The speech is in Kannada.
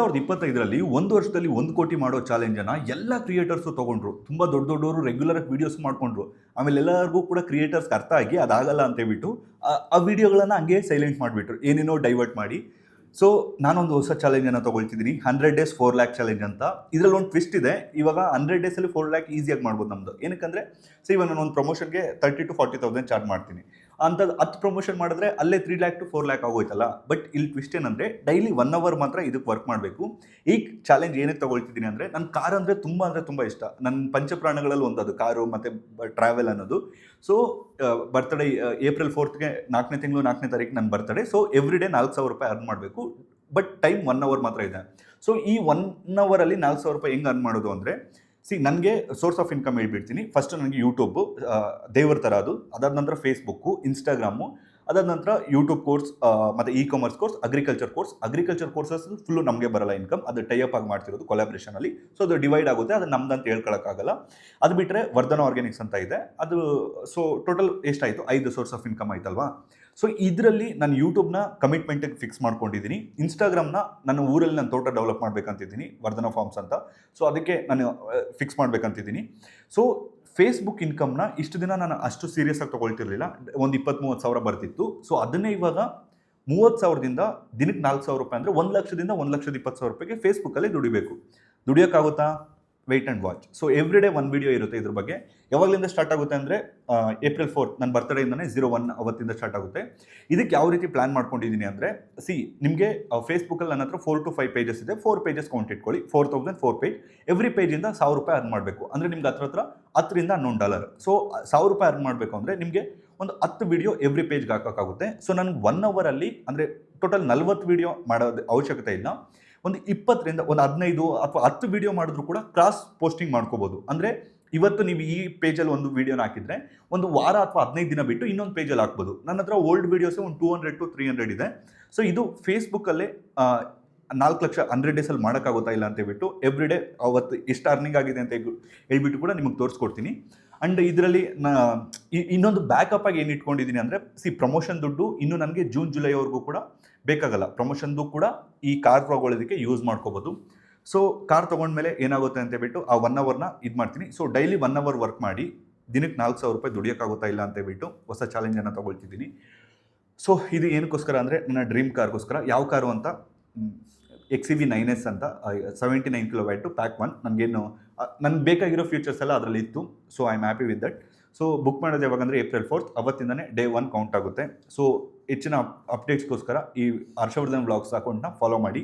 2025ರಲ್ಲಿ ಒಂದು ವರ್ಷದಲ್ಲಿ 1 ಕೋಟಿ ಮಾಡೋ ಚಾಲೆಂಜನ್ನು ಎಲ್ಲ ಕ್ರಿಯೇಟರ್ಸು ತೊಗೊಂಡ್ರು. ತುಂಬ ದೊಡ್ಡವರು ರೆಗ್ಯುಲರಾಗಿ ವೀಡಿಯೋಸ್ ಮಾಡ್ಕೊಂಡ್ರು. ಆಮೇಲೆ ಎಲ್ಲರಿಗೂ ಕೂಡ ಕ್ರಿಯೇಟರ್ಸ್ಗೆ ಅರ್ಥ ಆಗಿ ಅದಾಗಲ್ಲ ಅಂತ ಹೇಳ್ಬಿಟ್ಟು ಆ ವಿಡಿಯೋಗಳನ್ನು ಹಂಗೆ ಸೈಲೆಂಟ್ ಮಾಡಿಬಿಟ್ರು, ಏನೇನೋ ಡೈವರ್ಟ್ ಮಾಡಿ. ಸೊ ನಾನೊಂದು ಹೊಸ ಚಾಲೆಂಜನ್ನು ತೊಗೊಳ್ತಿದ್ದೀನಿ, 100 days 4 lakh ಚಾಲೆಂಜ್ ಅಂತ. ಇದರಲ್ಲಿ ಒಂದು ಟ್ವಿಸ್ಟ್ ಇದೆ. ಇವಾಗ 100 daysಲ್ಲಿ 4 lakh ಈಸಿಯಾಗಿ ಮಾಡ್ಬೋದು ನಮ್ಮದು. ಏನಕ್ಕಂದರೆ ಇವಾಗ ನಾನು ಒಂದು ಪ್ರಮೋಷನ್ಗೆ 30,000 to 40,000 ಚಾರ್ಜ್ ಮಾಡ್ತೀನಿ. ಅಂಥದ್ದು 10 ಪ್ರಮೋಷನ್ ಮಾಡಿದ್ರೆ ಅಲ್ಲೇ 3 lakh to 4 lakh ಆಗೋಯ್ತಲ್ಲ. ಬಟ್ ಇಲ್ಲಿ ಟ್ವಿಸ್ಟ್ ಏನಂದರೆ ಡೈಲಿ 1 hour ಮಾತ್ರ ಇದಕ್ಕೆ ವರ್ಕ್ ಮಾಡಬೇಕು. ಈ ಚಾಲೆಂಜ್ ಏನಕ್ಕೆ ತೊಗೊಳ್ತಿದ್ದೀನಿ ಅಂದರೆ, ನನ್ನ ಕಾರ್ ಅಂದರೆ ತುಂಬ ಇಷ್ಟ. ನನ್ನ ಪಂಚಪ್ರಾಣಗಳಲ್ಲಿ ಒಂದದು ಕಾರು ಮತ್ತು ಟ್ರಾವೆಲ್ ಅನ್ನೋದು. ಸೊ ಬರ್ತ್ಡೇ April 4th 4ನೇ ತಿಂಗಳು 4ನೇ ತಾರೀಕು ನನ್ನ ಬರ್ತ್ಡೇ. ಸೊ ಎವ್ರಿ ಡೇ 4,000 ರೂಪಾಯಿ ಅರ್ನ್ ಮಾಡಬೇಕು. ಬಟ್ ಟೈಮ್ 1 hour ಮಾತ್ರ ಇದೆ. ಸೊ ಈ 1 hourಲ್ಲಿ 4,000 ರೂಪಾಯಿ ಹೆಂಗೆ ಅರ್ನ್ ಮಾಡೋದು ಅಂದರೆ, ನನಗೆ ಸೋರ್ಸ್ ಆಫ್ ಇನ್ಕಮ್ ಹೇಳ್ಬಿಡ್ತೀನಿ. ಫಸ್ಟ್ ನನಗೆ ಯೂಟ್ಯೂಬು ದೇವರ ಥರ ಅದು. ಅದಾದ ನಂತರ ಫೇಸ್ಬುಕ್ಕು, ಇನ್ಸ್ಟಾಗ್ರಾಮು, ಅದಾದ ನಂತರ ಯೂಟ್ಯೂಬ್ ಕೋರ್ಸ್ ಮತ್ತು commerce course, agriculture courses full ನಮಗೆ ಬರಲ್ಲ ಇನ್ಕಮ್. ಅದು ಟೈಅಪ್ ಆಗಿ ಮಾಡ್ತಿರೋದು ಕೊಲಾಬ್ರೇಷನಲ್ಲಿ. ಸೊ ಅದು ಡಿವೈಡ್ ಆಗುತ್ತೆ, ಅದು ನಮ್ದಂತ ಹೇಳ್ಕೊಳಕ್ಕಾಗಲ್ಲ. ಅದು ಬಿಟ್ಟರೆ ವರ್ಧನ ಆರ್ಗ್ಯಾನಿಕ್ಸ್ ಅಂತ ಇದೆ ಅದು. ಸೊ ಟೋಟಲ್ ಎಷ್ಟಾಯಿತು, 5 ಸೋರ್ಸ್ ಆಫ್ ಇನ್ಕಮ್ ಆಯ್ತಲ್ವಾ. ಸೊ ಇದರಲ್ಲಿ ನಾನು ಯೂಟ್ಯೂಬ್ನ ಕಮಿಟ್ಮೆಂಟಿಗೆ ಫಿಕ್ಸ್ ಮಾಡ್ಕೊಂಡಿದ್ದೀನಿ. ಇನ್ಸ್ಟಾಗ್ರಾಮ್ನ ನನ್ನ ಊರಲ್ಲಿ ನಾನು ತೋಟ ಡೆವಲಪ್ ಮಾಡಬೇಕಂತಿದ್ದೀನಿ, ವರ್ಧನ ಫಾರ್ಮ್ಸ್ ಅಂತ. ಸೊ ಅದಕ್ಕೆ ನಾನು ಫಿಕ್ಸ್ ಮಾಡಬೇಕಂತಿದ್ದೀನಿ. ಸೊ ಫೇಸ್ಬುಕ್ ಇನ್ಕಮ್ನ ಇಷ್ಟು ದಿನ ನಾನು ಅಷ್ಟು ಸೀರಿಯಸ್ ಆಗಿ ತೊಗೊಳ್ತಿರ್ಲಿಲ್ಲ. ಒಂದು 20-30 ಸಾವಿರ ಬರ್ತಿತ್ತು. ಸೊ ಅದನ್ನೇ ಇವಾಗ 30,000ದಿಂದ ದಿನಕ್ಕೆ 4,000 ರೂಪಾಯಿ ಅಂದರೆ 1 ಲಕ್ಷದಿಂದ 1,20,000 ರೂಪಾಯಿಗೆ ಫೇಸ್ಬುಕ್ಕಲ್ಲಿ ದುಡಿಯೋಕ್ಕಾಗುತ್ತಾ? Wait and watch. So every day 1 video ಇರುತ್ತೆ ಇದ್ರ ಬಗ್ಗೆ. ಯಾವಾಗಲಿಂದ ಸ್ಟಾರ್ಟ್ ಆಗುತ್ತೆ ಅಂದರೆ April 4th ನನ್ನ ಬರ್ತ್ಡೇಯಿಂದನೇ 01 ಅವತ್ತಿಂದ ಸ್ಟಾರ್ಟ್ ಆಗುತ್ತೆ. ಇದಕ್ಕೆ ಯಾವ ರೀತಿ ಪ್ಲ್ಯಾನ್ ಮಾಡ್ಕೊಂಡಿದ್ದೀನಿ ಅಂದರೆ, ನಿಮಗೆ ಫೇಸ್ಬುಕ್ಕಲ್ಲಿ ನನ್ನ ಹತ್ರ 4 to 5 ಪೇಜಸ್ ಇದೆ. 4 pages ಕೌಂಟ್ ಇಟ್ಕೊಳ್ಳಿ. 4,000 4 page. ಎವ್ರಿ ಪೇಜಿಂದ 1,000 ರೂಪಾಯಿ ಅರ್ನ್ ಮಾಡಬೇಕು. ಅಂದರೆ ನಿಮ್ಗೆ ಹತ್ರ $10 to $11. ಸೊ 1,000 ರೂಪಾಯಿ ಅರ್ನ್ ಮಾಡಬೇಕು ಅಂದರೆ ನಿಮಗೆ ಒಂದು 10 ವಿಡಿಯೋ ಎವ್ರಿ ಪೇಜ್ಗೆ ಹಾಕೋಕ್ಕಾಗುತ್ತೆ. ಸೊ ನನಗೆ 1 hourಲ್ಲಿ ಅಂದರೆ ಟೋಟಲ್ 40 ವಿಡಿಯೋ ಮಾಡೋದು ಅವಶ್ಯಕತೆ ಇಲ್ಲ. ಒಂದು 20ರಿಂದ ಒಂದು 15 ಅಥವಾ 10 ವಿಡಿಯೋ ಮಾಡಿದ್ರು ಕೂಡ ಕ್ರಾಸ್ ಪೋಸ್ಟಿಂಗ್ ಮಾಡ್ಕೋಬೋದು. ಅಂದರೆ ಇವತ್ತು ನೀವು ಈ ಪೇಜಲ್ಲಿ ಒಂದು ವೀಡಿಯೋನ ಹಾಕಿದರೆ ಒಂದು ವಾರ ಅಥವಾ 15 ದಿನ ಬಿಟ್ಟು ಇನ್ನೊಂದು ಪೇಜಲ್ಲಿ ಹಾಕ್ಬೋದು. ನನ್ನ ಹತ್ರ ಓಲ್ಡ್ ವೀಡಿಯೋಸೇ ಒಂದು 200 to 300 ಇದೆ. ಸೊ ಇದು ಫೇಸ್ಬುಕ್ಕಲ್ಲೇ 4 ಲಕ್ಷ 100 ಡೇಸಲ್ಲಿ ಮಾಡೋಕ್ಕಾಗುತ್ತಾ ಇಲ್ಲ ಅಂತ ಹೇಳ್ಬಿಟ್ಟು ಎವ್ರಿ ಡೇ ಅವತ್ತು ಎಷ್ಟು ಅರ್ನಿಂಗ್ ಆಗಿದೆ ಅಂತ ಹೇಳ್ಬಿಟ್ಟು ಕೂಡ ನಿಮಗೆ ತೋರಿಸ್ಕೊಡ್ತೀನಿ. ಆ್ಯಂಡ್ ಇದರಲ್ಲಿ ಇನ್ನೊಂದು ಬ್ಯಾಕಪ್ ಆಗಿ ಏನು ಇಟ್ಕೊಂಡಿದ್ದೀನಿ ಅಂದರೆ, ಪ್ರಮೋಷನ್ ದುಡ್ಡು ಇನ್ನು ನನಗೆ ಜೂನ್ ಜುಲೈವರೆಗೂ ಕೂಡ ಬೇಕಾಗಲ್ಲ. ಪ್ರಮೋಷನ್ದು ಕೂಡ ಈ ಕಾರ್ ತೊಗೊಳ್ಳೋದಕ್ಕೆ ಯೂಸ್ ಮಾಡ್ಕೋಬೋದು. ಸೊ ಕಾರ್ ತೊಗೊಂಡ್ಮೇಲೆ ಏನಾಗುತ್ತೆ ಅಂತ ಹೇಳ್ಬಿಟ್ಟು ಆ 1 hourನ ಇದು ಮಾಡ್ತೀನಿ. ಸೊ ಡೈಲಿ 1 hour ವರ್ಕ್ ಮಾಡಿ ದಿನಕ್ಕೆ 4,000 ರೂಪಾಯಿ ದುಡಿಯೋಕ್ಕಾಗುತ್ತಾ ಇಲ್ಲ ಅಂತ ಹೇಳ್ಬಿಟ್ಟು ಹೊಸ ಚಾಲೆಂಜನ್ನು ತೊಗೊಳ್ತಿದ್ದೀನಿ. ಸೊ ಇದು ಏನಕ್ಕೋಸ್ಕರ ಅಂದರೆ, ನನ್ನ ಡ್ರೀಮ್ ಕಾರ್ಗೋಸ್ಕರ. ಯಾವ ಕಾರು ಅಂತ, XEV 9S ಅಂತ, 79 kW ಪ್ಯಾಕ್ 1. ನನಗೇನು ನನಗೆ ಬೇಕಾಗಿರೋ ಫೀಚರ್ಸ್ ಎಲ್ಲ ಅದರಲ್ಲಿ ಇತ್ತು. So I am happy with that. So book ಮಾಡೋದು ಯಾವಾಗಂದರೆ April 4th, ಅವತ್ತಿಂದನೇ Day 1 ಕೌಂಟ್ ಆಗುತ್ತೆ. ಸೊ ಹೆಚ್ಚಿನ ಅಪ್ಡೇಟ್ಸ್ಗೋಸ್ಕರ ಈ ಹರ್ಷವರ್ಧನ್ ವ್ಲಾಗ್ಸ್ ಅಕೌಂಟ್ನ ಫಾಲೋ ಮಾಡಿ.